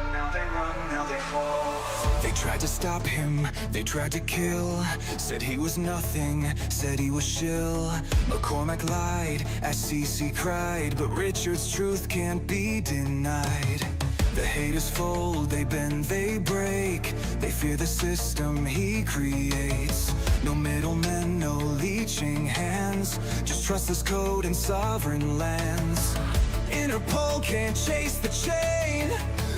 And now they run, now they fall. They tried to stop him, they tried to kill. Said he was nothing, said he was shill. McCormack lied, as CC cried, but Richard's truth can't be denied. The haters fold, they bend, they break. They fear the system he creates. No middlemen, no leeching hands. Just trust this code in sovereign lands. Interpol can't chase the chain.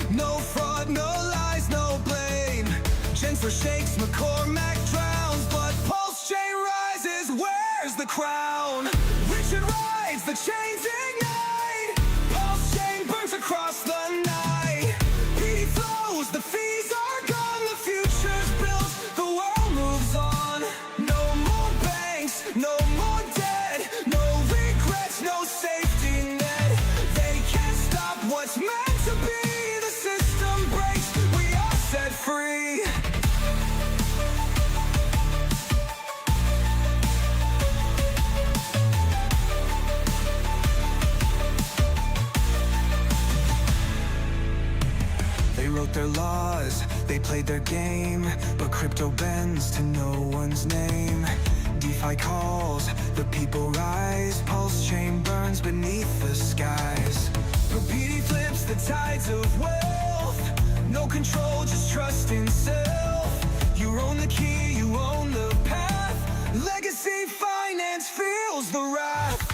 No fraud, no lies, no blame. Gensler shakes, McCormack drowns, but Pulse Chain rises, where's the crown? Richard rides, the chains ignite. Pulse Chain burns across the night. PD flows, the fees are gone, the future's built, the world moves on. No more banks, no more debt, no regrets, no safety net. They can't stop what's meant to be. The system breaks, we are set free. They wrote their laws, they played their game, but crypto bends to no one's name. DeFi calls, the people rise. Pulse Chain burns beneath the skies. PD flips the tides of wealth. No control, just trust in self. You own the key, you own the path. Legacy finance feels the wrath.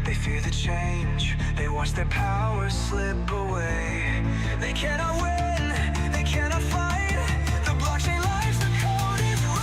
They fear the change, they watch their power slip away. They cannot win, they cannot fight. The blockchain lies, the code is right.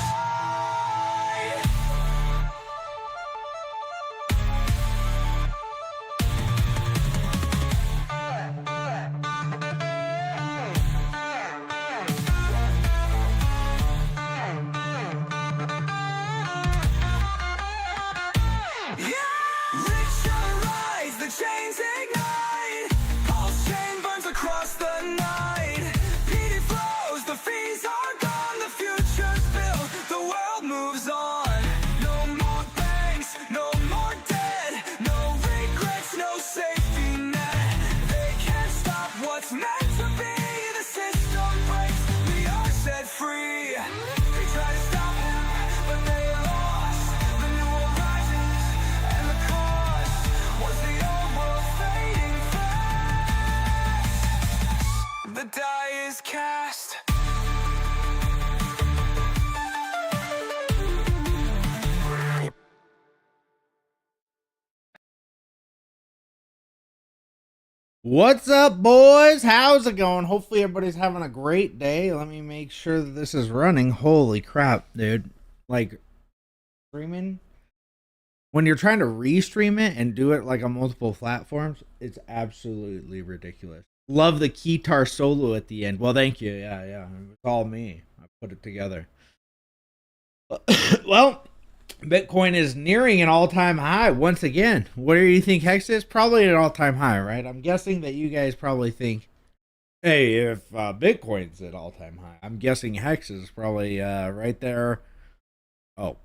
Chains ignite, Pulse Chain burns across the night. PD flows, the fees are gone, the future's built, the world moves on. No more banks, no more debt, no regrets, no safety net. They can't stop what's meant to be. The system breaks, we are set free. They try to stop him, but they lost. The new world rises, and the cost was the old world fading fast. The die is cast. What's up, boys? How's it going? Hopefully everybody's having a great day. Let me make sure that this is running. Holy crap, dude. Like, streaming, when you're trying to restream it and do it like on multiple platforms, it's absolutely ridiculous. Love the guitar solo at the end. Well, thank you. Yeah. It's all me. I put it together. Well, Bitcoin is nearing an all-time high once again. What do you think Hex is? Probably an all-time high, right? I'm guessing that you guys probably think, hey, if Bitcoin's at all-time high, I'm guessing Hex is probably right there. Oh,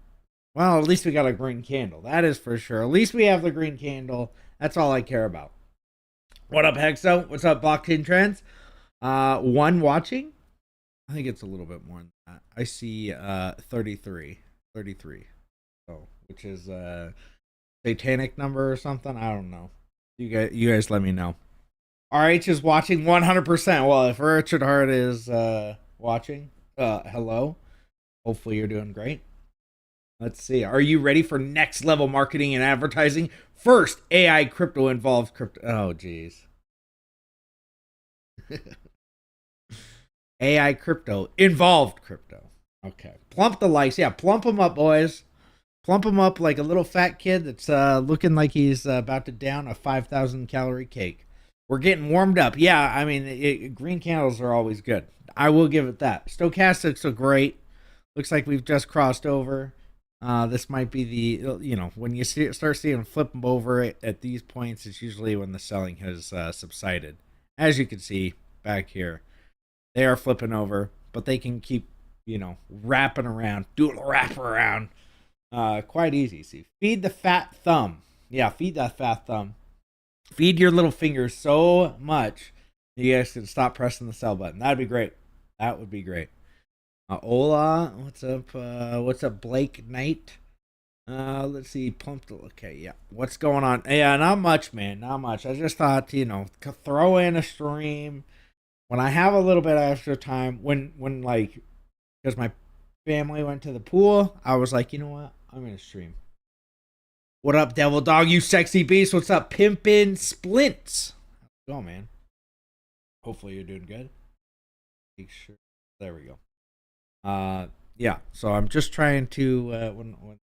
well, at least we got a green candle. That is for sure. At least we have the green candle. That's all I care about. What up, Hexo? What's up, Blockchain Trends? One watching? I think it's a little bit more than that. I see 33. Oh, which is a satanic number or something. I don't know. You guys let me know. RH is watching 100%. Well, if Richard Hart is watching, hello. Hopefully you're doing great. Let's see. Are you ready for next level marketing and advertising? First, AI crypto involves crypto. Oh, geez. AI crypto involved crypto. Okay. Plump the likes. Yeah, plump them up, boys. Plump him up like a little fat kid that's looking like he's about to down a 5,000 calorie cake. We're getting warmed up. Yeah, I mean, green candles are always good. I will give it that. Stochastics are great. Looks like we've just crossed over. This might be when you start seeing them flip them over at these points, it's usually when the selling has subsided. As you can see back here, they are flipping over, but they can keep, wrapping around, do a wrap around, quite easy. See, feed the fat thumb. Yeah, feed that fat thumb. Feed your little fingers so much you guys can stop pressing the sell button. That'd be great. That would be great. Ola, what's up? What's up, Blake Knight? Let's see, pumped. Okay, yeah. What's going on? Yeah, not much, man. Not much. I just thought, throw in a stream when I have a little bit of extra time. When like, because my family went to the pool, I was like, you know what? I'm gonna stream. What up, Devil Dog? You sexy beast. What's up, Pimpin' Splints? How's it going, man? Hopefully you're doing good. Make sure. There we go. Yeah, so I'm just trying to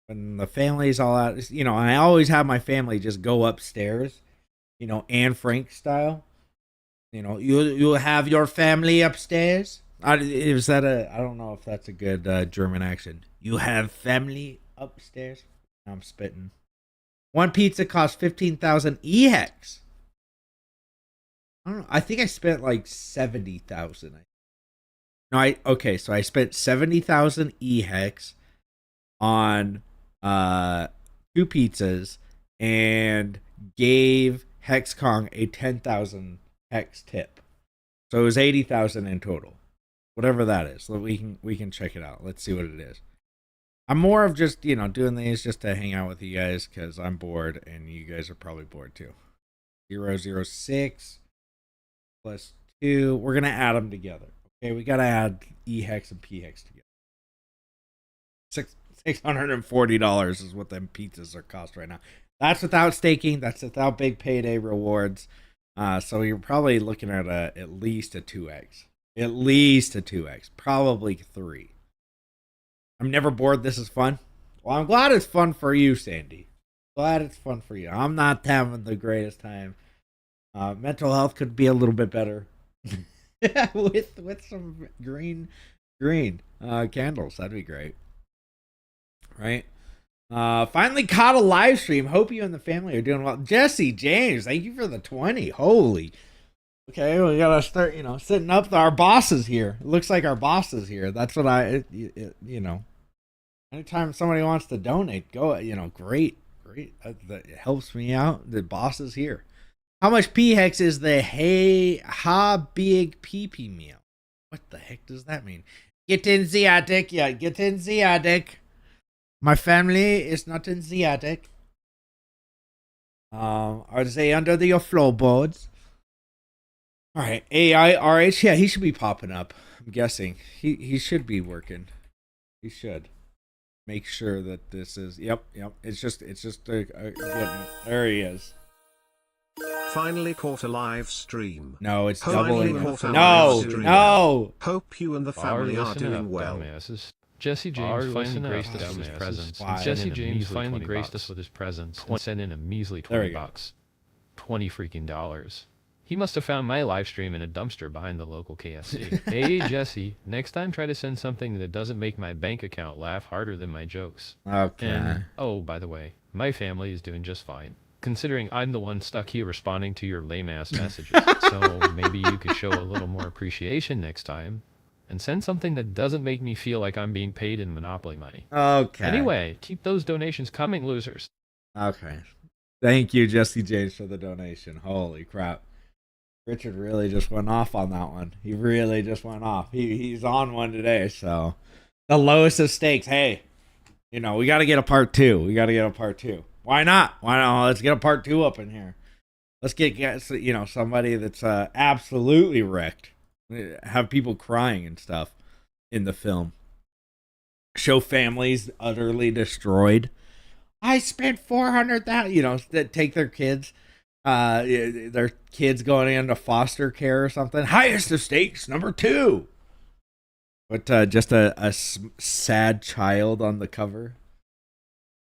when the family's all out, I always have my family just go upstairs, Anne Frank style. You'll have your family upstairs. I don't know if that's a good German accent. You have family upstairs. I'm spitting. One pizza costs 15,000 EHEX. I don't know. I think I spent like 70,000. No, so I spent 70,000 EHEX on 2 pizzas and gave HexCong a 10,000 hex tip. So it was 80,000 in total. Whatever that is. So we can check it out. Let's see what it is. I'm more of just, doing these just to hang out with you guys because I'm bored and you guys are probably bored too. 006 plus 2. We're going to add them together. Okay, we got to add E-Hex and P-Hex together. $640 is what them pizzas are cost right now. That's without staking. That's without big payday rewards. So you're probably looking at at least a 2x. At least a 2x. Probably 3. I'm never bored. This is fun. Well, I'm glad it's fun for you, Sandy. Glad it's fun for you. I'm not having the greatest time. Mental health could be a little bit better. with some green candles. That'd be great. Right? Finally caught a live stream. Hope you and the family are doing well. Jesse James, thank you for the 20. Holy. Okay, we gotta start, sitting up. Our boss is here. It looks like our boss is here. That's what anytime somebody wants to donate, go, great. That helps me out. The boss is here. How much P-Hex is the big PP meal? What the heck does that mean? Get in the attic. Yeah, get in the attic. My family is not in the attic. Are they under your floorboards? All right, AIRH. Yeah, he should be popping up. I'm guessing he should be working. He should make sure that this is. Yep. It's just there he is. Finally caught a live stream. No, it's Finally doubling. caught a No, live stream. no. Hope you and the family are doing well. Dumbasses. Jesse James finally graced us with his presence. Wow. Jesse James finally graced us with his presence and sent in a measly $20. $20 freaking dollars. He must have found my live stream in a dumpster behind the local KFC. Hey, Jesse, next time try to send something that doesn't make my bank account laugh harder than my jokes. Okay. And, oh, by the way, my family is doing just fine, considering I'm the one stuck here responding to your lame-ass messages. So maybe you could show a little more appreciation next time and send something that doesn't make me feel like I'm being paid in Monopoly money. Okay. Anyway, keep those donations coming, losers. Okay. Thank you, Jesse James, for the donation. Holy crap. Richard really just went off on that one. He really just went off. He's on one today, so the lowest of stakes. Hey, we got to get a part 2. Why not? Let's get a part 2 up in here. Let's get somebody that's absolutely wrecked. Have people crying and stuff in the film. Show families utterly destroyed. I spent 400,000. That take their kids. Their kids going into foster care or something. Highest of stakes, number 2. But just a sad child on the cover.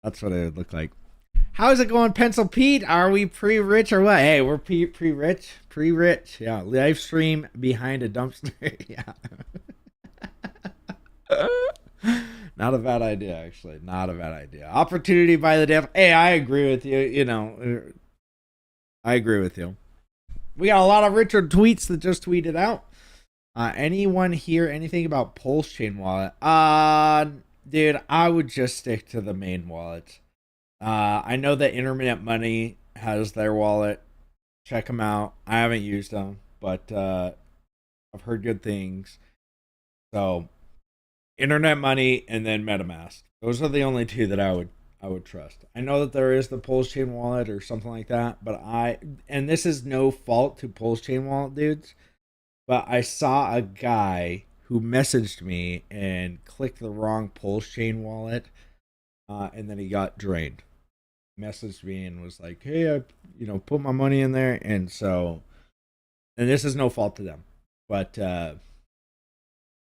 That's what it would look like. How's it going, Pencil Pete? Are we pre-rich or what? Hey, we're pre-rich. Pre-rich. Yeah, live stream behind a dumpster. Yeah. Not a bad idea, actually. Not a bad idea. Opportunity by the devil. Hey, I agree with you. You know, I agree with you. We got a lot of Richard tweets that just tweeted out. Anyone hear anything about Pulse Chain wallet? Dude, I would just stick to the main wallet. I know that Internet Money has their wallet. Check them out. I haven't used them, but I've heard good things. So, Internet Money and then MetaMask. Those are the only two that I would trust. I know that there is the Pulse Chain wallet or something like that, but and this is no fault to Pulse Chain wallet dudes. But I saw a guy who messaged me and clicked the wrong Pulse Chain wallet, and then he got drained. Messaged me and was like, "Hey, I put my money in there," and this is no fault to them, but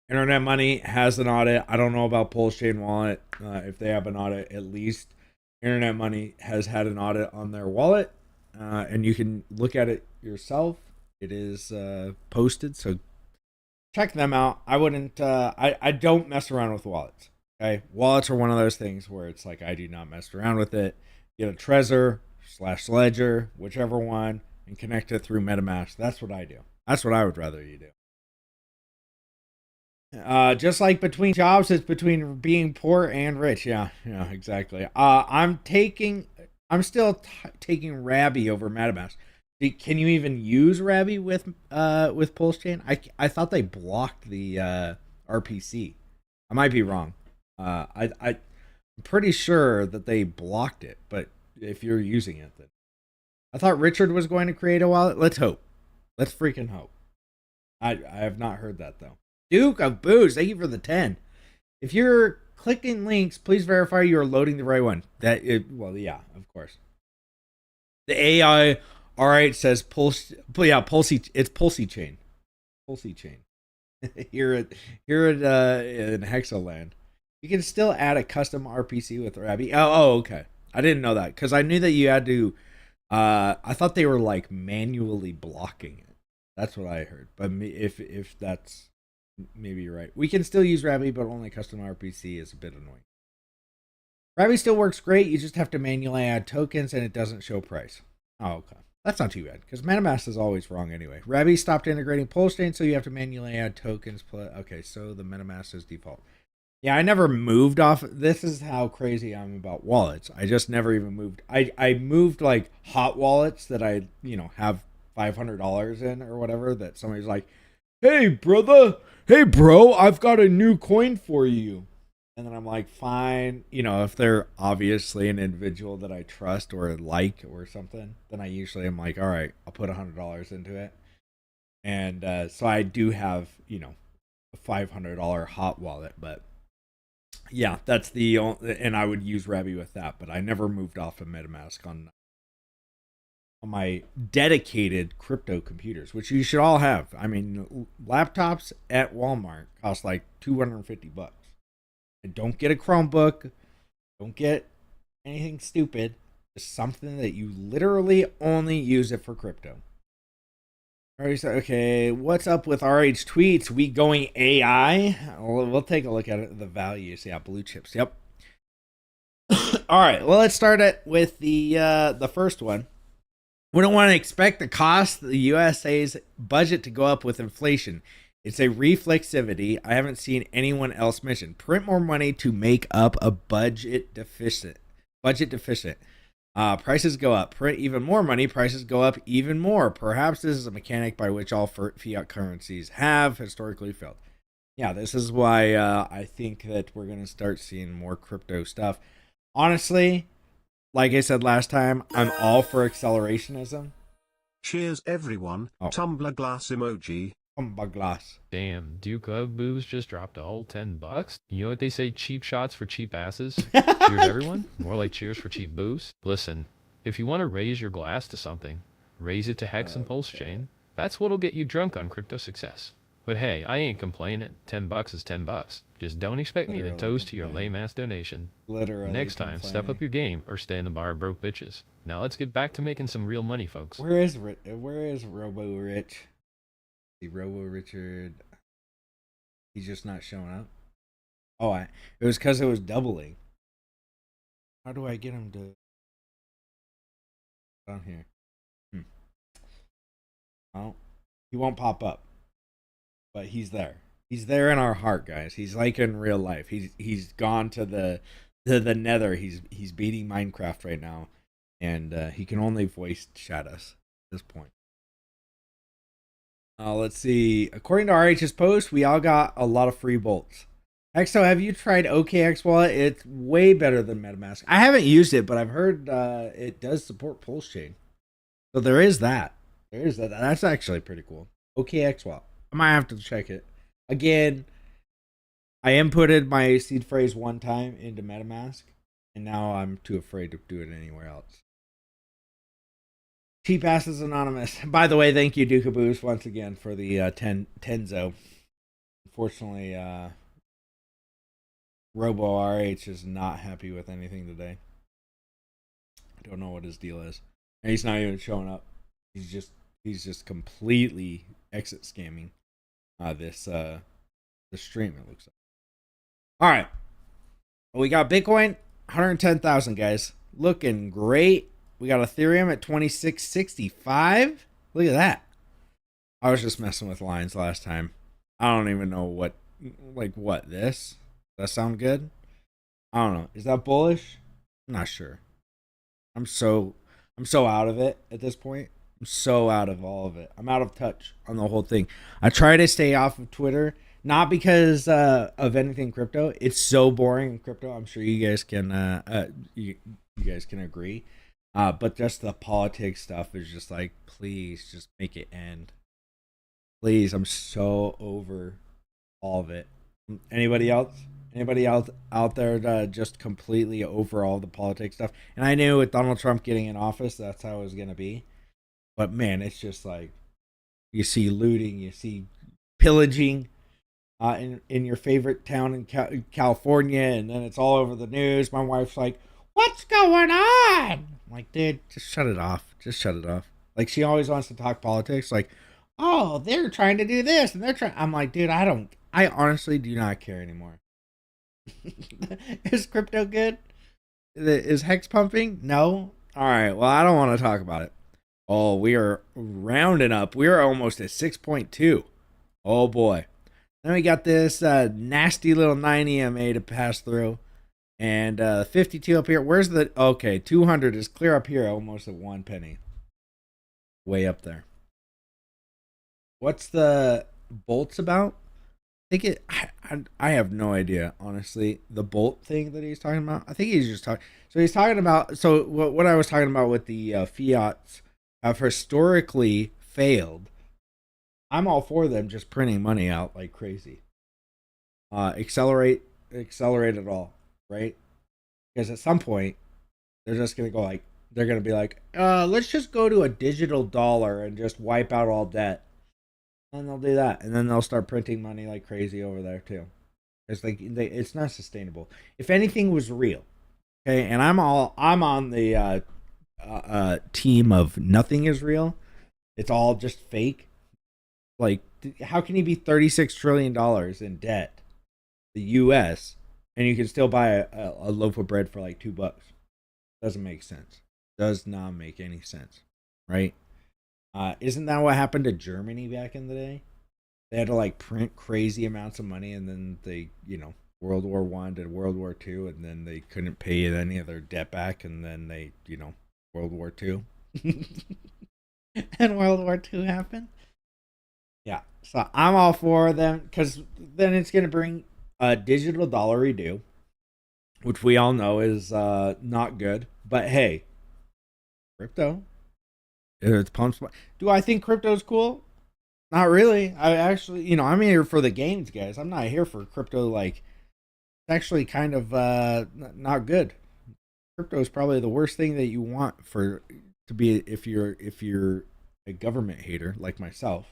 Internet Money has an audit. I don't know about Pulse Chain wallet. If they have an audit, at least Internet Money has had an audit on their wallet, and you can look at it yourself. It is posted, so check them out. I wouldn't. I don't mess around with wallets. Okay, wallets are one of those things where it's like I do not mess around with it. Get a Trezor/Ledger, whichever one, and connect it through MetaMask. That's what I do. That's what I would rather you do. Just like between jobs, it's between being poor and rich. Yeah, exactly. I'm still taking Rabby over MetaMask. Can you even use Rabby with Pulse Chain? I thought they blocked the RPC. I might be wrong. I'm pretty sure that they blocked it, but if you're using it, then I thought Richard was going to create a wallet. Let's hope. Let's freaking hope. I have not heard that though. Duke of Booze, thank you for the 10. If you're clicking links, please verify you are loading the right one. Well, yeah, of course. The AI. All right, says Pulse. Yeah, Pulsey. It's Pulsey Chain. Pulsey Chain. here at in Hexaland, you can still add a custom RPC with Rabby. Oh, okay. I didn't know that because I knew that you had to. I thought they were like manually blocking it. That's what I heard. But if that's maybe you're right. We can still use Rabby, but only custom RPC is a bit annoying. Rabby still works great. You just have to manually add tokens, and it doesn't show price. Oh, okay. That's not too bad, because MetaMask is always wrong anyway. Rabby stopped integrating Pulse Chain, so you have to manually add tokens. Okay, so the MetaMask is default. Yeah, I never moved off. This is how crazy I'm about wallets. I just never even moved. I moved like hot wallets that I, have $500 in or whatever, that somebody's like, "Hey, brother. Hey, bro, I've got a new coin for you." And then I'm like, fine. If they're obviously an individual that I trust or like or something, then I usually am like, all right, I'll put $100 into it. And so I do have, a $500 hot wallet. But yeah, that's the only, and I would use Rabby with that. But I never moved off of MetaMask on my dedicated crypto computers, which you should all have. I mean, laptops at Walmart cost like $250. And don't get a Chromebook. Don't get anything stupid. Just something that you literally only use it for crypto. Alright, so, okay, what's up with RH tweets? We going AI? We'll take a look at it. The values. Yeah, blue chips. Yep. Alright, well, let's start it with the first one. We don't want to expect the cost of the USA's budget to go up with inflation. It's a reflexivity I haven't seen anyone else mention. Print more money to make up a budget deficit. Prices go up. Print even more money. Prices go up even more. Perhaps this is a mechanic by which all fiat currencies have historically failed. Yeah, this is why I think that we're going to start seeing more crypto stuff. Honestly, like I said last time, I'm all for accelerationism. Cheers, everyone. Tumbler glass emoji. Glass. Damn, Duke of Booze just dropped a whole $10. You know what they say, cheap shots for cheap asses? Cheers, everyone. More like cheers for cheap booze. Listen, if you want to raise your glass to something, raise it to Hex and Pulse Chain. That's what'll get you drunk on crypto success. But hey, I ain't complaining. $10 is $10. Just don't expect me to toast to your lame-ass donation. Literally. Next time, step up your game or stay in the bar of broke bitches. Now let's get back to making some real money, folks. Where is Robo Rich? The Robo Richard, he's just not showing up. Oh, it was because it was doubling. How do I get him to down here? Oh, he won't pop up, but he's there. He's there in our heart, guys. He's like in real life. He's gone to the nether. He's beating Minecraft right now, and he can only voice chat us at this point. Let's see. According to RH's post, we all got a lot of free bolts. XO, have you tried OKX Wallet? It's way better than MetaMask. I haven't used it, but I've heard it does support Pulse Chain. So there is that. There is that. That's actually pretty cool. OKX Wallet. I might have to check it. Again, I inputted my seed phrase one time into MetaMask, and now I'm too afraid to do it anywhere else. Cheap Asses Anonymous. By the way, thank you, Dukaboos, once again for the Tenzo. Unfortunately, Robo RH is not happy with anything today. I don't know what his deal is. And he's not even showing up. He's just completely exit scamming the stream, it looks like. Alright. We got Bitcoin, 110,000, guys. Looking great. We got Ethereum at 2665. Look at that. I was just messing with lines last time. I don't even know what this? Does that sound good? I don't know. Is that bullish? I'm not sure. I'm so out of it at this point. I'm so out of all of it. I'm out of touch on the whole thing. I try to stay off of Twitter, not because of anything crypto. It's so boring in crypto. I'm sure you guys can you guys can agree. But just the politics stuff is just like, please just make it end. Please, I'm so over all of it. Anybody else? Anybody else out there just completely over all the politics stuff? And I knew with Donald Trump getting in office, that's how it was going to be. But man, it's just like, you see looting, you see pillaging in your favorite town in California, and then it's all over the news. My wife's like, what's going on? I'm like, dude, just shut it off. Just shut it off. Like, she always wants to talk politics. Like, oh, they're trying to do this, and they're trying. I'm like, dude, I honestly do not care anymore. Is crypto good? Is Hex pumping? No? All right, well, I don't want to talk about it. Oh, we are rounding up. We are almost at 6.2. Oh, boy. Then we got this nasty little 9 EMA to pass through. And 52 up here. Where's the... Okay, 200 is clear up here, almost at 1 penny. Way up there. What's the bolts about? I have no idea, honestly. The bolt thing that he's talking about. I think he's just talking... So he's talking about... So what I was talking about with the fiats have historically failed. I'm all for them just printing money out like crazy. Accelerate it all. Right? Because at some point, they're just going to go like, they're going to be like, let's just go to a digital dollar and just wipe out all debt. And they'll do that. And then they'll start printing money like crazy over there too. It's like, it's not sustainable. If anything was real, okay, and I'm on the team of nothing is real. It's all just fake. Like, how can you be $36 trillion in debt? The U.S., and you can still buy a loaf of bread for like $2. Doesn't make sense. Does not make any sense, right? Isn't that what happened to Germany back in the day? They had to like print crazy amounts of money, and then they, World War I to World War II, and then they couldn't pay any of their debt back, and then they, World War II. And World War II happened? Yeah, so I'm all for them, because then it's going to bring a digital dollar redo, which we all know is not good. But hey, crypto, it's pumps. Do I think crypto's cool? Not really. I actually, I'm here for the gains, guys. I'm not here for crypto. Like, it's actually kind of not good. Crypto is probably the worst thing that you want to be if you're a government hater like myself.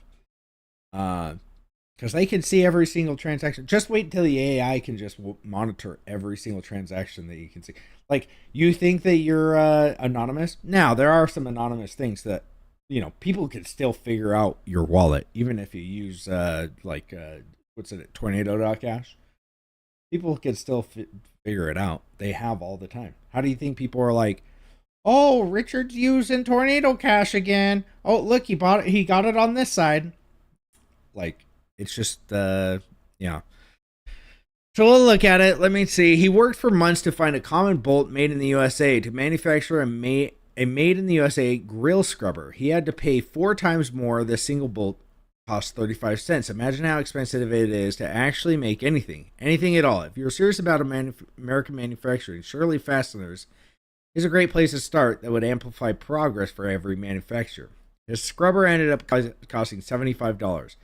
Because they can see every single transaction. Just wait until the AI can just monitor every single transaction that you can see. Like, you think that you're anonymous? Now, there are some anonymous things that, people can still figure out your wallet, even if you use, Tornado.cash. People can still figure it out. They have all the time. How do you think people are like, oh, Richard's using Tornado Cash again. Oh, look, he bought it. He got it on this side. Like, it's just, yeah. So we'll look at it. Let me see. He worked for months to find a common bolt made in the USA to manufacture a made in the USA grill scrubber. He had to pay 4 times more. The single bolt cost 35 cents. Imagine how expensive it is to actually make anything at all. If you're serious about American manufacturing, surely fasteners is a great place to start that would amplify progress for every manufacturer. His scrubber ended up costing $75.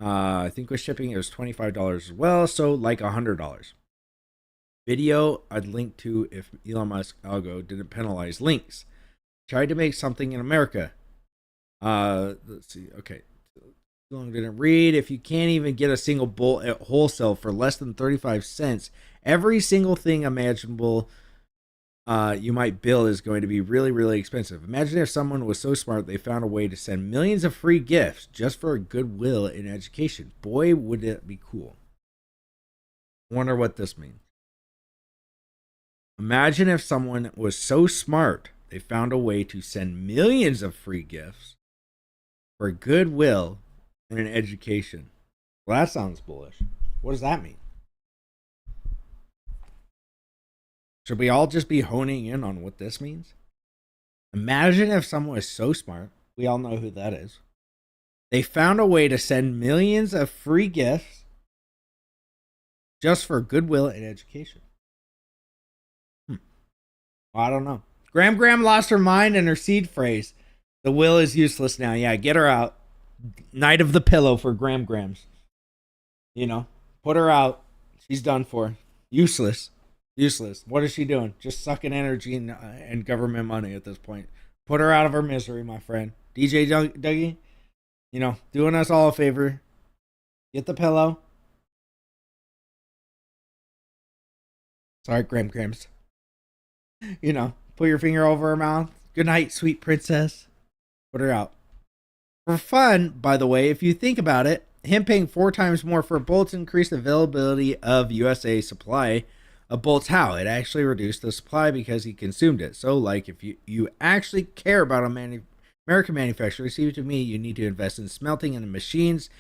I think with shipping it was $25 as well, so like $100. Video I'd link to if Elon Musk algo didn't penalize links. Tried to make something in America. Let's see. Okay, long didn't read. If you can't even get a single bolt at wholesale for less than 35 cents, every single thing imaginable you might build is going to be really, really expensive. Imagine if someone was so smart they found a way to send millions of free gifts just for goodwill in education. Boy, would it be cool. Wonder what this means. Imagine if someone was so smart they found a way to send millions of free gifts for goodwill in an education. Well, that sounds bullish. What does that mean? Should we all just be honing in on what this means? Imagine if someone was so smart, we all know who that is. They found a way to send millions of free gifts just for goodwill in education. Well, I don't know. Graham lost her mind and her seed phrase. The will is useless now. Yeah, get her out. Night of the pillow for Grams. You know, put her out. She's done for. Useless. What is she doing? Just sucking energy and government money at this point. Put her out of her misery, my friend. DJ Dougie, you know, doing us all a favor. Get the pillow. Sorry, Grams. You know, put your finger over her mouth. Good night, sweet princess. Put her out. For fun, by the way, if you think about it, him paying 4 times more for bolts increased availability of USA supply of bolts. How? It actually reduced the supply because he consumed it. So, like, if you actually care about American manufacturing, it seems to me you need to invest in smelting and the machines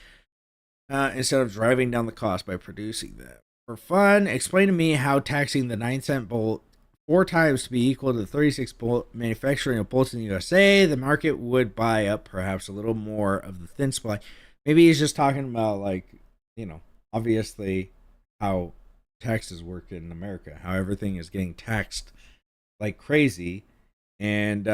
instead of driving down the cost by producing them. For fun, explain to me how taxing the 9-cent bolt 4 times to be equal to the 36 bolt manufacturing of bolts in the USA, the market would buy up perhaps a little more of the thin supply. Maybe he's just talking about, like, you know, obviously how taxes work in America, how everything is getting taxed like crazy, and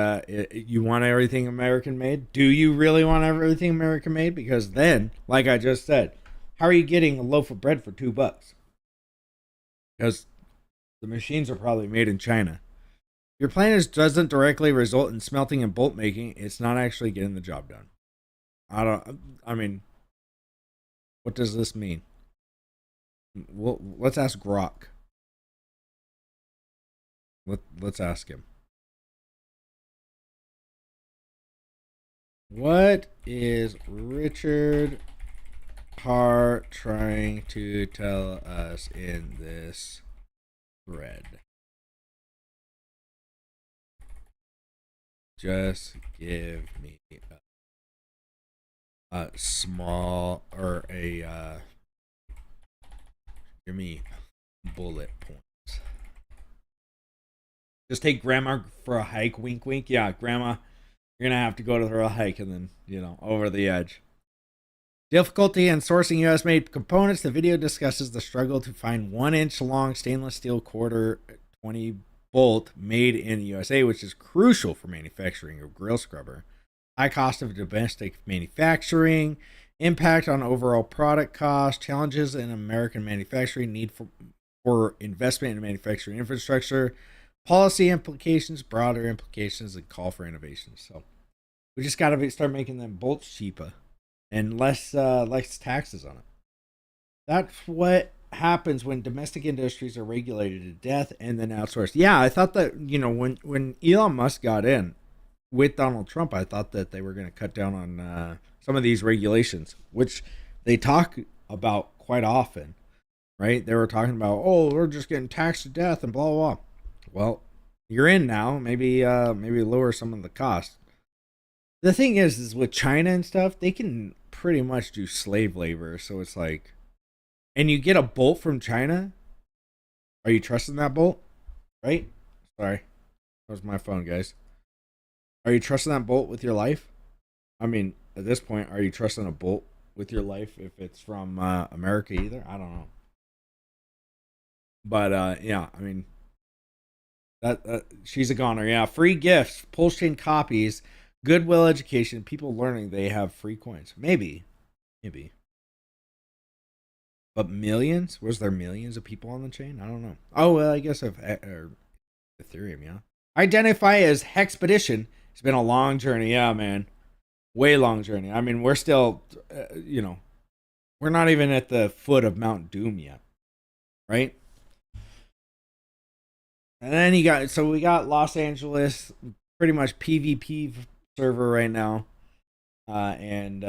you want everything American made. Do you really want everything American made? Because then, like I just said, how are you getting a loaf of bread for $2? Because the machines are probably made in China. Your plan doesn't directly result in smelting and bolt making. It's not actually getting the job done. I mean, what does this mean? Well, let's ask Grok. Let's ask him. What is Richard Hart trying to tell us in this thread? Just give me a small or a give me bullet points. Just take grandma for a hike, wink wink. Yeah, grandma, you're gonna have to go to her a hike and then, you know, over the edge. Difficulty in sourcing US made components. The video discusses the struggle to find 1-inch long stainless steel quarter 20 bolt made in the USA, which is crucial for manufacturing a grill scrubber. High cost of domestic manufacturing, impact on overall product cost, challenges in American manufacturing, need for investment in manufacturing infrastructure, policy implications, broader implications, and call for innovation. So we just got to start making them bolts cheaper and less taxes on it. That's what happens when domestic industries are regulated to death and then outsourced. Yeah, I thought that, you know, when Elon Musk got in with Donald Trump, I thought that they were going to cut down on some of these regulations, which they talk about quite often, right? They were talking about, oh, we're just getting taxed to death and blah blah blah. Well, you're in now. Maybe lower some of the cost. The thing is with China and stuff, they can pretty much do slave labor. So it's like, and you get a bolt from China. Are you trusting that bolt? Right? Sorry, that was my phone, guys. Are you trusting that bolt with your life? I mean, at this point, are you trusting a bolt with your life if it's from America either? I don't know. But yeah, I mean, that she's a goner. Yeah, free gifts, Pulse chain copies, Goodwill education, people learning they have free coins. Maybe. But millions? Was there millions of people on the chain? I don't know. Oh well, I guess of Ethereum, yeah. Identify as Hexpedition. It's been a long journey, yeah, man. Way long journey. I mean, we're still, we're not even at the foot of Mount Doom yet, right? And then we got Los Angeles, pretty much PvP server right now, and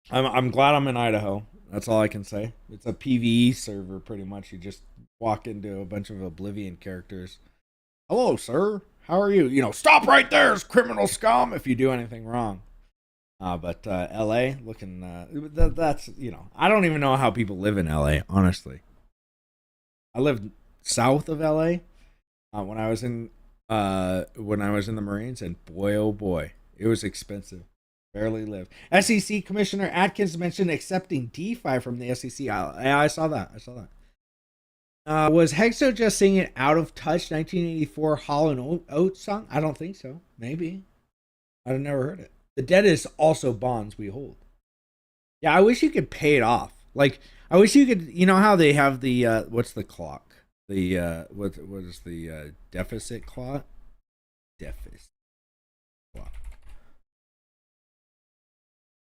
I'm glad I'm in Idaho. That's all I can say. It's a PvE server, pretty much. You just walk into a bunch of Oblivion characters. Hello, sir. How are you? Stop right there, criminal scum, if you do anything wrong. But LA, looking, that's, I don't even know how people live in LA, honestly. I lived south of LA when I was in the Marines, and boy, oh boy, it was expensive. Barely lived. SEC Commissioner Atkins mentioned accepting DeFi from the SEC. I saw that. Was Hexo just singing Out of Touch 1984 Hall & Oates song? I don't think so. Maybe. I've never heard it. The debt is also bonds we hold. Yeah, I wish you could pay it off. Like, I wish you could, how they have the, what's the clock? The, what is the deficit clock? Deficit clock.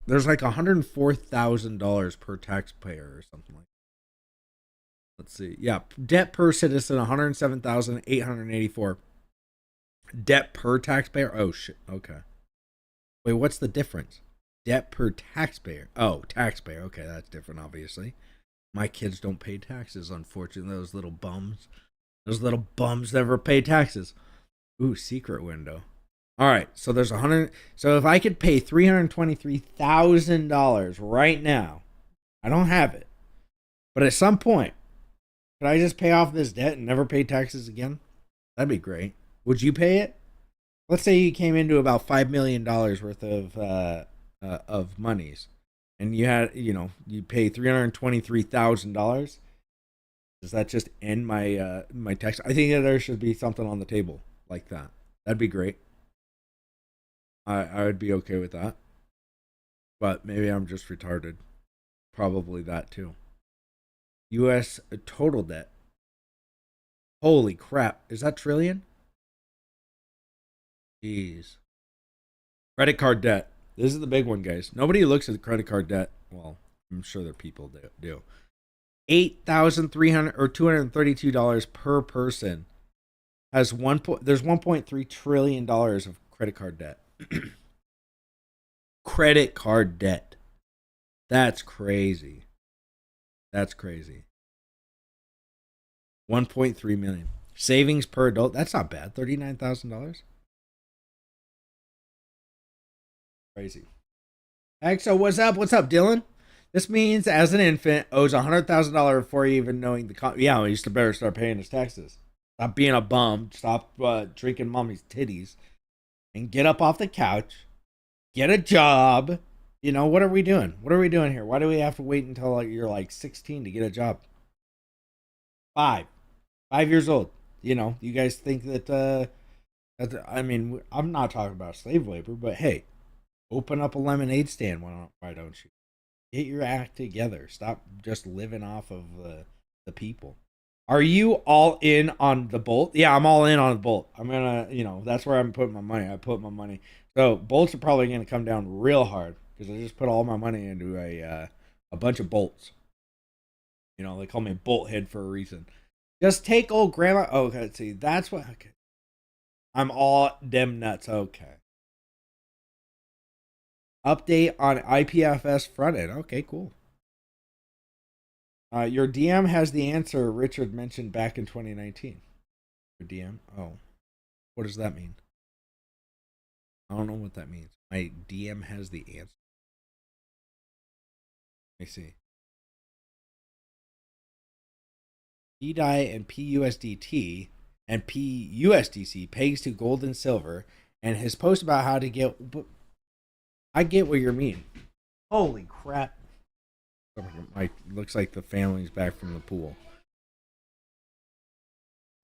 There's like $104,000 per taxpayer or something like that. Let's see. Yeah, debt per citizen, 107,884. Debt per taxpayer? Oh, shit. Okay. Wait, what's the difference? Debt per taxpayer. Oh, taxpayer. Okay, that's different, obviously. My kids don't pay taxes, unfortunately. Those little bums. Those little bums never pay taxes. Ooh, secret window. All right, so there's 100. So if I could pay $323,000 right now, I don't have it. But at some point, could I just pay off this debt and never pay taxes again? That'd be great. Would you pay it? Let's say you came into about $5 million worth of monies, and you had, you pay $323,000. Does that just end my my tax? I think that there should be something on the table like that. That'd be great. I would be okay with that. But maybe I'm just retarded. Probably that too. U.S. total debt. Holy crap. Is that trillion? Jeez. Credit card debt. This is the big one, guys. Nobody looks at the credit card debt. Well, I'm sure there are people that do. $8,300 or $232 per person has there's $1.3 trillion of credit card debt. Credit card debt. That's crazy. 1.3 million. Savings per adult. That's not bad. $39,000. Crazy. So what's up, Dylan? This means as an infant owes $100,000 before even knowing the yeah, he used to better start paying his taxes. Stop being a bum. Stop drinking mommy's titties, and get up off the couch. Get a job. What are we doing? What are we doing here? Why do we have to wait until you're like 16 to get a job? 5 years old. You guys think that? I mean, I'm not talking about slave labor, but hey, open up a lemonade stand. Why don't you? Get your act together. Stop just living off of the people. Are you all in on the Bolt? Yeah, I'm all in on the Bolt. I'm gonna, that's where I'm putting my money. I put my money. So bolts are probably gonna come down real hard because I just put all my money into a bunch of bolts. They call me Bolt Head for a reason. Just take old grandma. Oh, okay, see, that's what. Okay. I'm all dem nuts. Okay. Update on IPFS front end. Okay, cool. Your DM has the answer Richard mentioned back in 2019. Your DM? Oh. What does that mean? I don't know what that means. My DM has the answer. Let me see. PDI and PUSDT and PUSDC pegs to gold and silver, and his post about how to get. I get what you mean. Holy crap! Looks like the family's back from the pool.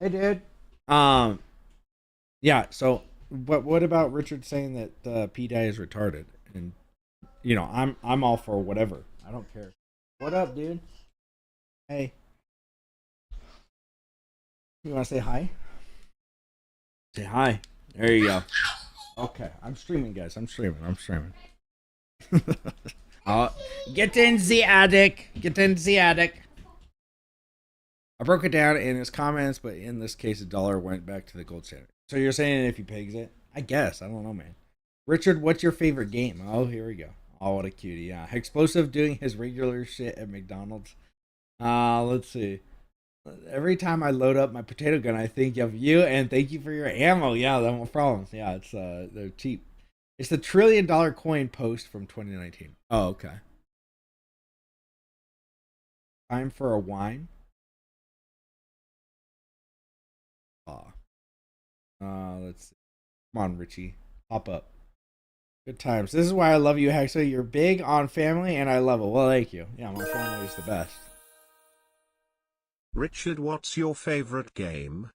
Hey, dude. Yeah. So, what about Richard saying that PDI is retarded? And I'm all for whatever. I don't care. What up, dude? Hey. You want to say hi? Say hi. There you go. Okay, I'm streaming, guys. I'm streaming. Get in the attic. Get in the attic. I broke it down in his comments, but in this case, $1 went back to the gold standard. So you're saying if he pegs it? I guess. I don't know, man. Richard, what's your favorite game? Oh, here we go. Oh, what a cutie. Yeah. Explosive doing his regular shit at McDonald's. Let's see. Every time I load up my potato gun, I think of you and thank you for your ammo. Yeah, no problems. Yeah, it's they're cheap. It's the $1 trillion coin post from 2019. Oh, okay. Time for a wine. Let's see. Come on, Richie. Pop up. Good times. This is why I love you, Hexa. You're big on family, and I love it. Well, thank you. Yeah, my family is the best. Richard, what's your favorite game?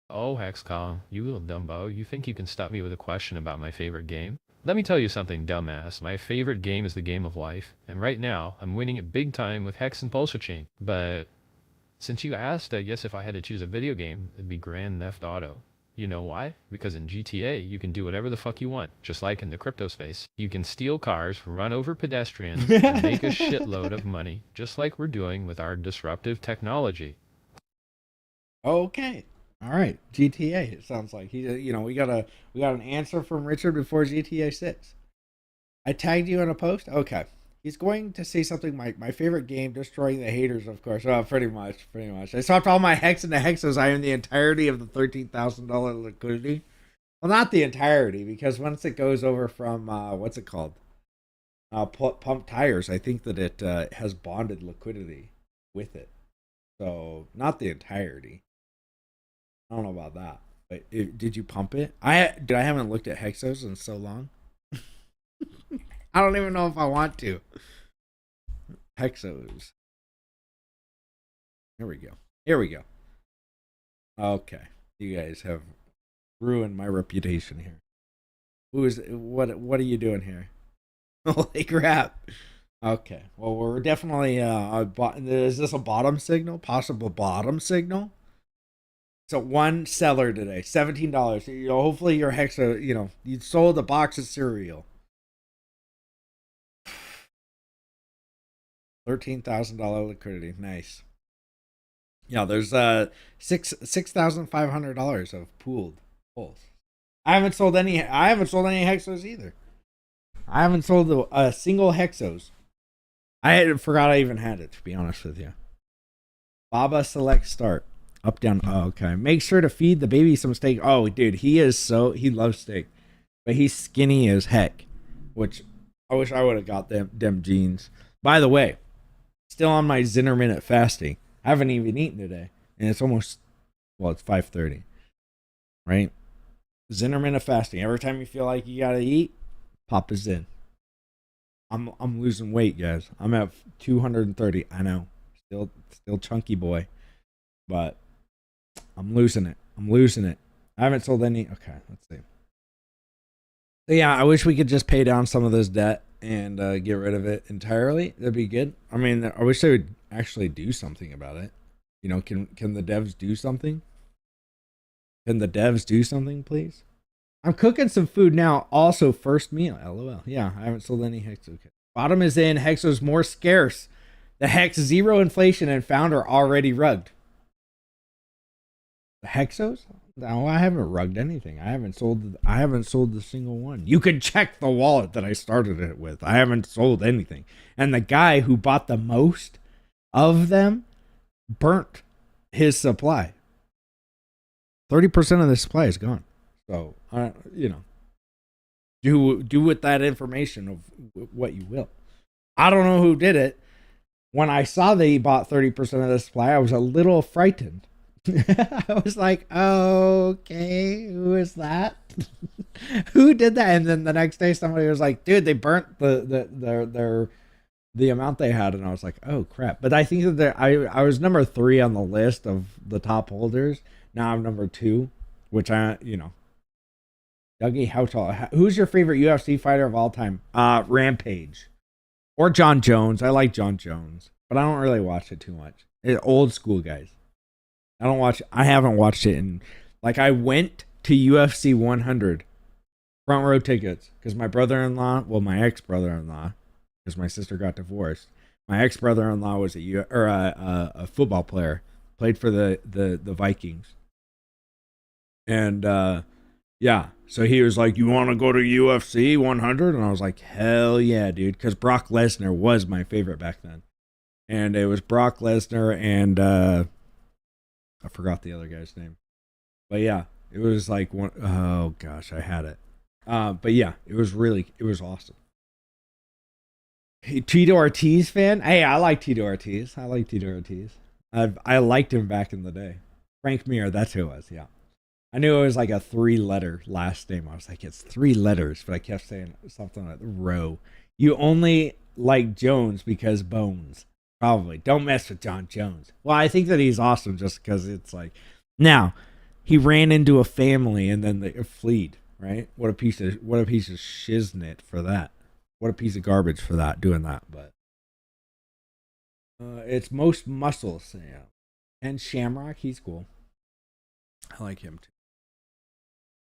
Oh, Hexcom, you little dumbo. You think you can stop me with a question about my favorite game? Let me tell you something, dumbass. My favorite game is the game of life, and right now, I'm winning it big time with Hex and Pulsar Chain. But since you asked, I guess if I had to choose a video game, it'd be Grand Theft Auto. You know why? Because in GTA, you can do whatever the fuck you want, just like in the crypto space. You can steal cars, run over pedestrians, and make a shitload of money, just like we're doing with our disruptive technology. Okay. All right. GTA, it sounds like. We got an answer from Richard before GTA 6. I tagged you in a post? Okay. He's going to say something like, my favorite game, destroying the haters, of course. Oh, pretty much. I swapped all my hex into hexos. I am the entirety of the $13,000 liquidity. Well, not the entirety, because once it goes over from, what's it called? Pump tires, I think that it has bonded liquidity with it. So, not the entirety. I don't know about that. But did you pump it? I haven't looked at hexos in so long. I don't even know if I want to. Hexos. Here we go. Okay. You guys have ruined my reputation here. What are you doing here? Holy crap. Okay. Well, we're definitely is this a bottom signal? Possible bottom signal? So one seller today, $17. Hopefully your hexa, you sold a box of cereal. $13,000 liquidity. Nice. Yeah, there's $6,500 of pooled pulls. I haven't sold any hexos either. I haven't sold a single hexos. I forgot I even had it, to be honest with you. Baba select start. Up, down. Oh, okay. Make sure to feed the baby some steak. Oh, dude, he loves steak. But he's skinny as heck. Which I wish I would have got them jeans. By the way, still on my intermittent fasting. I haven't even eaten today. And it's almost, it's 5:30. Right? Intermittent fasting. Every time you feel like you gotta eat, pop a Zyn. I'm losing weight, guys. I'm at 230. I know. Still chunky boy. But I'm losing it. I haven't sold any. Okay, let's see. So yeah, I wish we could just pay down some of this debt and get rid of it entirely. That'd be good. I mean, I wish they would actually do something about it. Can the devs do something? Can the devs do something, please? I'm cooking some food now. Also, first meal. LOL. Yeah, I haven't sold any Hex. Okay. Bottom is in. Hexos more scarce. The Hex zero inflation and founder already rugged. The Hexos? No, I haven't rugged anything. I haven't sold the single one. You can check the wallet that I started it with. I haven't sold anything. And the guy who bought the most of them burnt his supply. 30% of the supply is gone. So, do with that information of what you will. I don't know who did it. When I saw that he bought 30% of the supply, I was a little frightened. I was like, okay, who is that? Who did that? And then the next day somebody was like, dude, they burnt the amount they had. And I was like, oh crap. But I think that I was number 3 on the list of the top holders. Now I'm number 2, which Dougie, how tall? Who's your favorite UFC fighter of all time? Rampage. Or John Jones. I like John Jones, but I don't really watch it too much. Old school guys. I haven't watched it in, like, I went to UFC 100 front row tickets because my brother-in-law, well, my ex-brother-in-law, because my sister got divorced. My ex-brother-in-law was a football player, played for the Vikings. And yeah, so he was like, you want to go to UFC 100? And I was like, hell yeah, dude, because Brock Lesnar was my favorite back then. And it was Brock Lesnar and I forgot the other guy's name. But yeah, it was like one, oh gosh, I had it. But yeah, it was awesome. Hey, Tito Ortiz fan? Hey, I like Tito Ortiz. I liked him back in the day. Frank Mir, that's who it was, yeah. I knew it was like a 3-letter last name. I was like, it's 3 letters, but I kept saying something like Rowe. You only like Jones because Bones. Probably. Don't mess with John Jones. Well, I think that he's awesome just because it's like, now, he ran into a family and then they fled, right? What a piece of shiznit for that. What a piece of garbage for that, doing that. But it's most muscles, yeah. And Shamrock, he's cool. I like him too.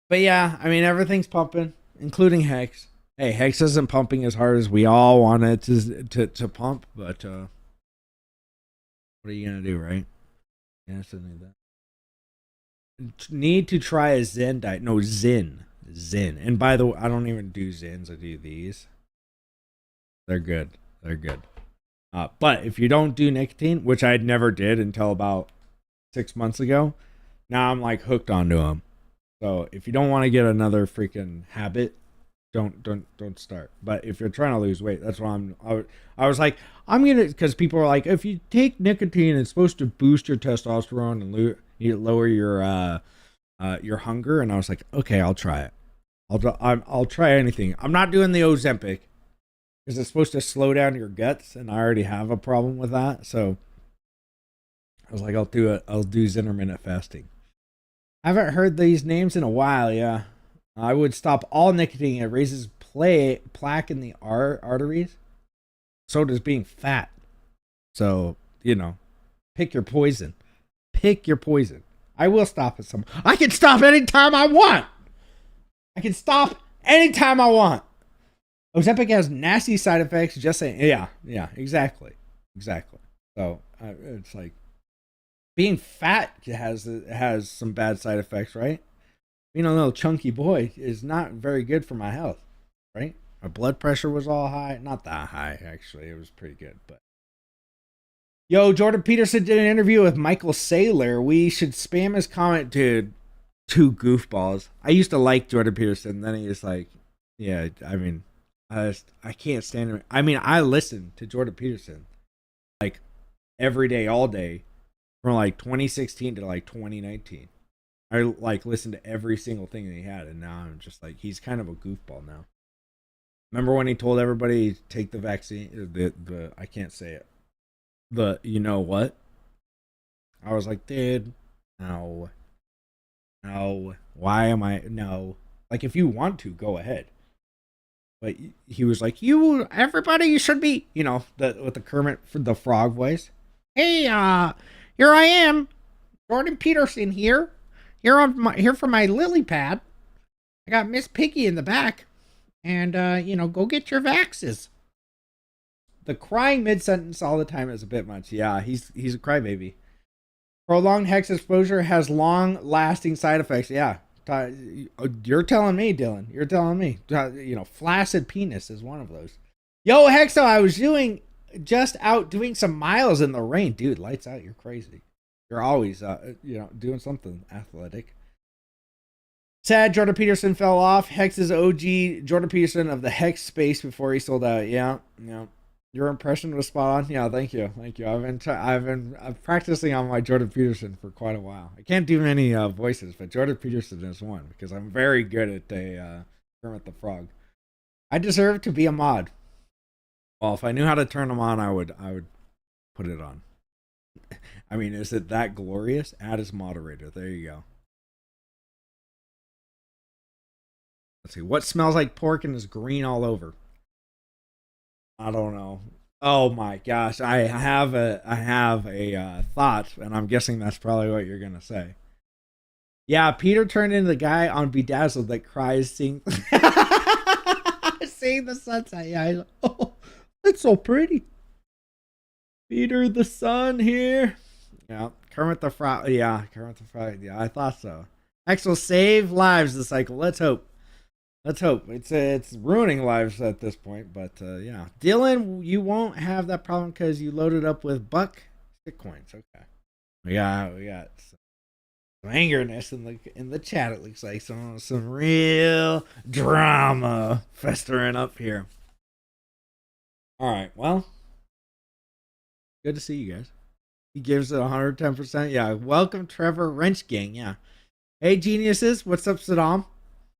But yeah, I mean, everything's pumping, including Hex. Hey, Hex isn't pumping as hard as we all want it to pump, but what are you gonna do, right? Yeah, I need that. Need to try a Zen diet. No, Zen. And by the way, I don't even do Zens. I do these. They're good. But if you don't do nicotine, which I never did until about 6 months ago, now I'm like hooked onto them. So if you don't want to get another freaking habit, don't start. But if you're trying to lose weight, that's why I was like, I'm gonna, because people are like, if you take nicotine, it's supposed to boost your testosterone and lower your hunger. And I was like, okay, I'll try it. I'll try anything. I'm not doing the Ozempic because it's supposed to slow down your guts, and I already have a problem with that. So I was like, I'll do it. I'll do intermittent fasting. I haven't heard these names in a while. Yeah, I would stop all nicotine. It raises plaque in the arteries. So does being fat. So, pick your poison. I will stop at some. I can stop anytime I want. Ozempic has nasty side effects. Just saying. Yeah, exactly. So it's like being fat has some bad side effects, right? Being a little chunky boy is not very good for my health, right? My blood pressure was all high. Not that high, actually. It was pretty good, but. Yo, Jordan Peterson did an interview with Michael Saylor. We should spam his comment, dude. 2 goofballs. I used to like Jordan Peterson. Then he was like, yeah, I mean, I can't stand him. I mean, I listen to Jordan Peterson like every day, all day, from like 2016 to like 2019. I like listened to every single thing that he had, and now I'm just like, he's kind of a goofball now. Remember when he told everybody to take the vaccine? The I can't say it. The you know what? I was like, dude, no. Why am I no? Like, if you want to, go ahead. But he was like, everybody should be, with the Kermit the Frog voice. Hey, here I am, Jordan Peterson here for my lily pad. I got Miss Piggy in the back, and go get your vaxes. The crying mid-sentence all the time is a bit much. Yeah, he's a crybaby. Prolonged hex exposure has long-lasting side effects. Yeah, you're telling me, Dylan. You're telling me. Flaccid penis is one of those. Yo, Hexo, I was doing just out doing some miles in the rain, dude. Lights out. You're crazy. You're always, doing something athletic. Sad Jordan Peterson fell off. Hex's OG Jordan Peterson of the Hex space before he sold out. Yeah. Your impression was spot on. Yeah, thank you. I've been practicing on my Jordan Peterson for quite a while. I can't do many voices, but Jordan Peterson is one because I'm very good at Kermit the Frog. I deserve to be a mod. Well, if I knew how to turn them on, I would put it on. I mean, is it that glorious? Add as moderator. There you go. Let's see. What smells like pork and is green all over? I don't know. Oh my gosh, I have a thought, and I'm guessing that's probably what you're gonna say. Yeah, Peter turned into the guy on Bedazzled that cries seeing seeing the sunset. Yeah, he's like, oh, it's so pretty. Peter the sun here. Yeah, Kermit the Frog. Yeah, Kermit the Frog. Yeah, I thought so. X will save lives this cycle. Let's hope. It's ruining lives at this point, but yeah. Dylan, you won't have that problem because you loaded up with buck stick coins. Okay. We got some angerness in the chat. It looks like some real drama festering up here. All right. Well, good to see you guys. He gives it 110%. Yeah. Welcome, Trevor Wrench Gang. Yeah. Hey, geniuses. What's up, Saddam?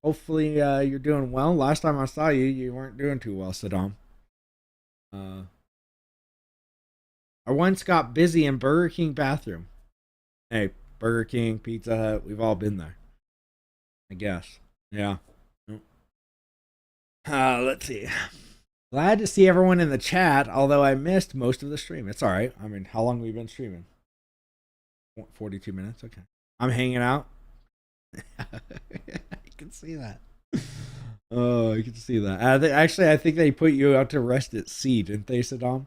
Hopefully you're doing well. Last time I saw you, you weren't doing too well, Saddam. I once got busy in Burger King bathroom. Hey, Burger King, Pizza Hut, we've all been there. I guess. Yeah. Let's see. Glad to see everyone in the chat, although I missed most of the stream. It's all right. I mean, how long have we been streaming? 42 minutes? Okay. I'm hanging out. I can see that. Oh, you can see that. Actually, I think they put you out to rest at sea, didn't they, Saddam?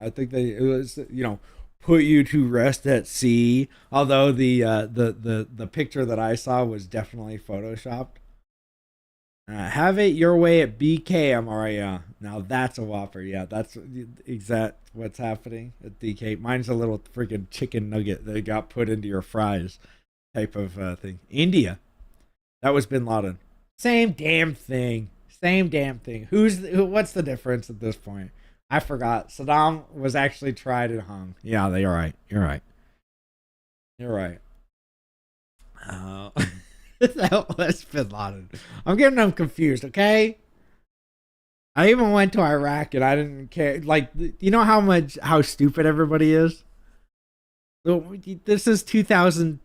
I think it was, put you to rest at sea. Although the picture that I saw was definitely photoshopped. Have it your way at BK, am alright. Yeah, now that's a whopper. Yeah, that's exact what's happening at DK. Mine's a little freaking chicken nugget that got put into your fries, type of thing. India. That was Bin Laden. Same damn thing. What's the difference at this point? I forgot. Saddam was actually tried and hung. Yeah, you're right. You're right. That was Bin Laden. I'm getting them confused, okay? I even went to Iraq and I didn't care. Like, you know how stupid everybody is? So this is 2000.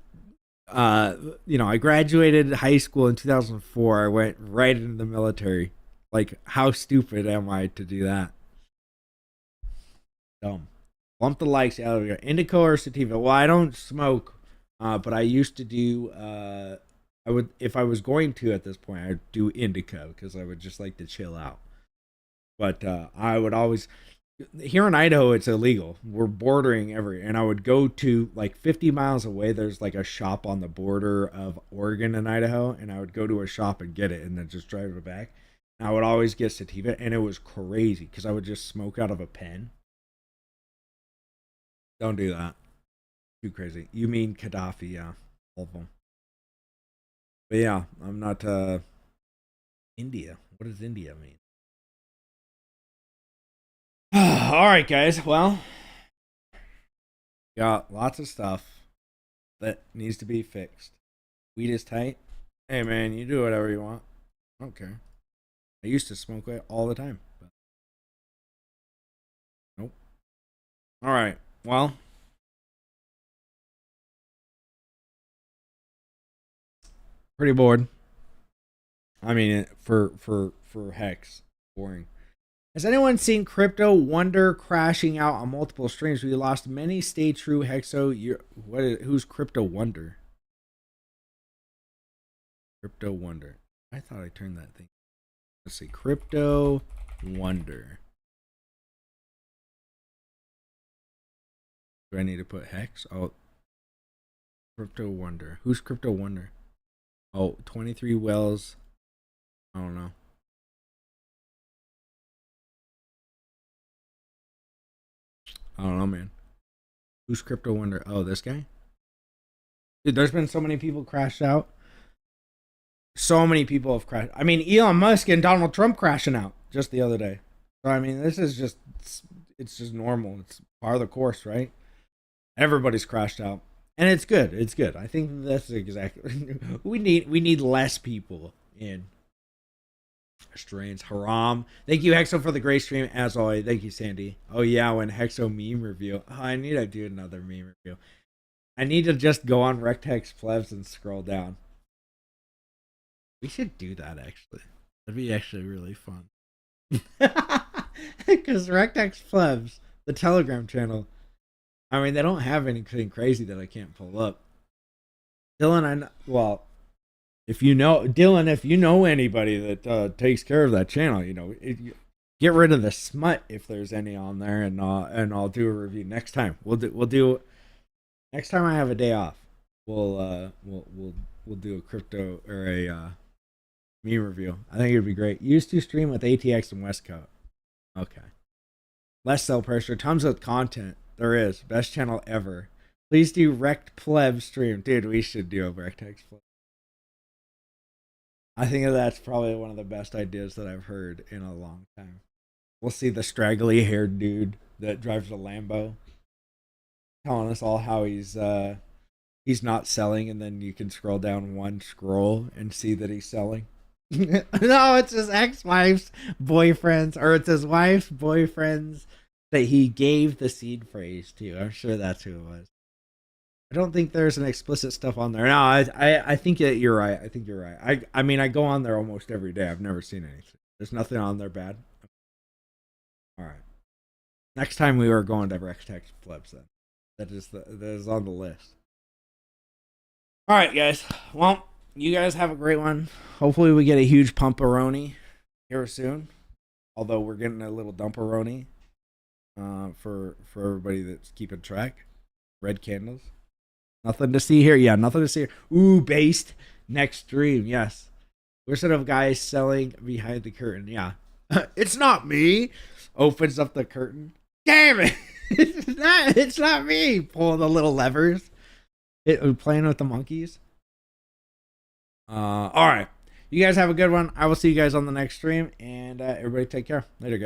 I graduated high school in 2004. I went right into the military. Like, how stupid am I to do that? Dumb. Bump the likes out of here. Indica or sativa? Well, I don't smoke, but I used to do. I would, if I was going to at this point, I'd do indica because I would just like to chill out. But I would always. Here in Idaho, it's illegal. We're bordering and I would go to like 50 miles away. There's like a shop on the border of Oregon and Idaho, and I would go to a shop and get it and then just drive it back. And I would always get sativa, and it was crazy because I would just smoke out of a pen. Don't do that. Too crazy. You mean Gaddafi? Yeah, all of them. But yeah, I'm not. India. What does India mean? All right, guys. Well, got lots of stuff that needs to be fixed. Weed is tight. Hey, man, you do whatever you want. I don't care. I used to smoke it all the time. But nope. All right. Well, pretty bored. I mean, for Hex, boring. Has anyone seen Crypto Wonder crashing out on multiple streams? We lost many. Stay true, Hexo. Who's Crypto Wonder? Crypto Wonder. I thought I turned that thing. Let's see. Crypto Wonder. Do I need to put Hex? Oh. Crypto Wonder. Who's Crypto Wonder? Oh, 23 Wells. I don't know. I don't know, man. Who's Crypto Wonder? Oh, this guy? Dude, there's been so many people crashed out. So many people have crashed. I mean, Elon Musk and Donald Trump crashing out just the other day. So, I mean, this is just, it's just normal. It's part of the course, right? Everybody's crashed out. And it's good. It's good. I think that's exactly, we need less people in streams. Haram. Thank you, Hexo, for the great stream, as always. Thank you, Sandy. Oh, yeah, when Hexo meme review. Oh, I need to do another meme review. I need to just go on Rectex Plebs and scroll down. We should do that, actually. That'd be actually really fun. Because Rectex Plebs, the Telegram channel, I mean, they don't have anything crazy that I can't pull up. Dylan, if you know Dylan, if you know anybody that takes care of that channel, you know, get rid of the smut if there's any on there, and I'll do a review next time. We'll do next time I have a day off. We'll do a crypto or a meme review. I think it'd be great. Used to stream with ATX and Westcoat. Okay. Less sell pressure. Tons of content. There is. Best channel ever. Please do Rect Pleb stream. Dude, we should do a Rectex Pleb. I think that's probably one of the best ideas that I've heard in a long time. We'll see the straggly haired dude that drives a Lambo telling us all how he's not selling, and then you can scroll down one scroll and see that he's selling. No, it's his ex-wife's boyfriends, or it's his wife's boyfriends that he gave the seed phrase to. I'm sure that's who it was. I don't think there's an explicit stuff on there. No, I think that you're right. I think you're right. I mean, I go on there almost every day. I've never seen anything. There's nothing on there bad. All right. Next time we are going to Rectex Plebs then. That is on the list. All right, guys. Well, you guys have a great one. Hopefully we get a huge pumperoni here soon. Although we're getting a little dumperoni for everybody that's keeping track. Red candles. Nothing to see here. Yeah, nothing to see here. Ooh, based next stream. Yes. We're sort of guys selling behind the curtain. Yeah. It's not me. Opens up the curtain. Damn it. It's not me. Pulling the little levers. Playing with the monkeys. All right. You guys have a good one. I will see you guys on the next stream. And everybody take care. Later, guys.